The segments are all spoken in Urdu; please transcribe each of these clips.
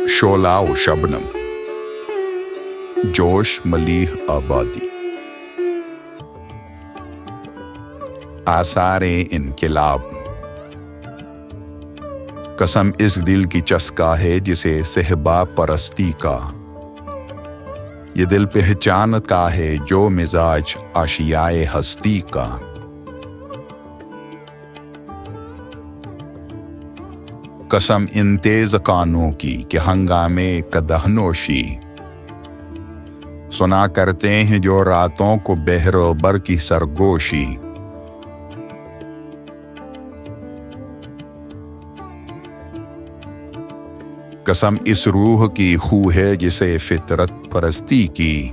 شعلہ و شبنم، جوش ملیح آبادی، آثار انقلاب۔ قسم اس دل کی چسکا ہے جسے صحبا پرستی کا، یہ دل پہچانتا ہے جو مزاج آشیائے ہستی کا۔ قسم ان تیز کانوں کی کہ ہنگامے قدح نوشی، سنا کرتے ہیں جو راتوں کو بحر و بر کی سرگوشی۔ قسم اس روح کی خو ہے جسے فطرت پرستی کی،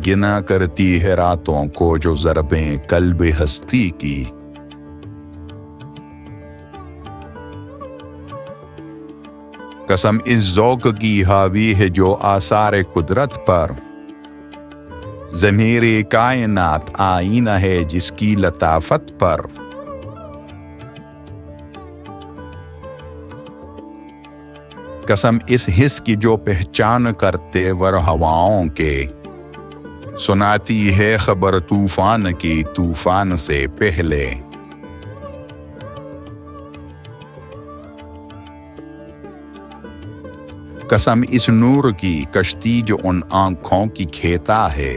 گنا کرتی ہے راتوں کو جو ضربیں قلب ہستی کی۔ قسم اس ذوق کی حاوی ہے جو آثار قدرت پر، ضمیر کائنات آئینہ ہے جس کی لطافت پر۔ قسم اس حس کی جو پہچان کرتے ور ہواؤں کے، سناتی ہے خبر طوفان کی طوفان سے پہلے۔ قسم اس نور کی کشتی جو ان آنکھوں کی کھیتا ہے،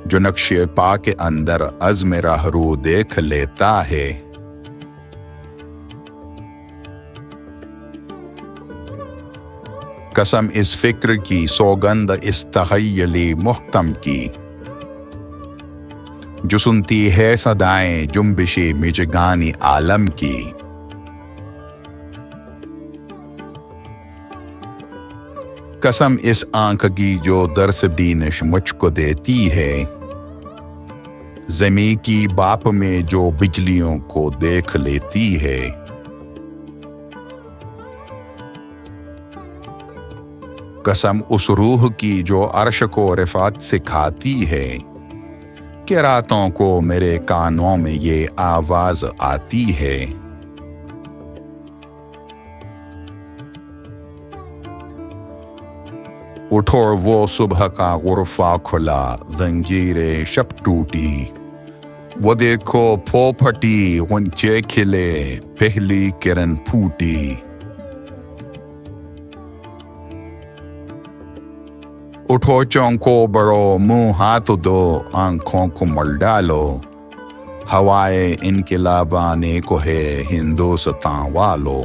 جو نقش پا کے اندر عزم راہرو دیکھ لیتا ہے۔ قسم اس فکر کی سوگند اس تخیلی محکم کی، جو سنتی ہے صدائیں جنبش مژگان عالم کی۔ قسم اس آنکھ کی جو درس بینش مجھ کو دیتی ہے، زمیں کی باپ میں جو بجلیوں کو دیکھ لیتی ہے۔ قسم اس روح کی جو عرش کو رفعت سکھاتی ہے، کہ راتوں کو میرے کانوں میں یہ آواز آتی ہے۔ اٹھو وہ صبح کا غرفہ کھلا، زنجیر شب ٹوٹی، وہ دیکھو پھو پھٹی غنچے کھلے، پہلی کرن پھوٹی۔ اٹھو چونکو بڑو، منہ ہاتھ دو، آنکھوں کو مل ڈالو، ہوائے انقلاب آنے کو ہے ہندوستان والو۔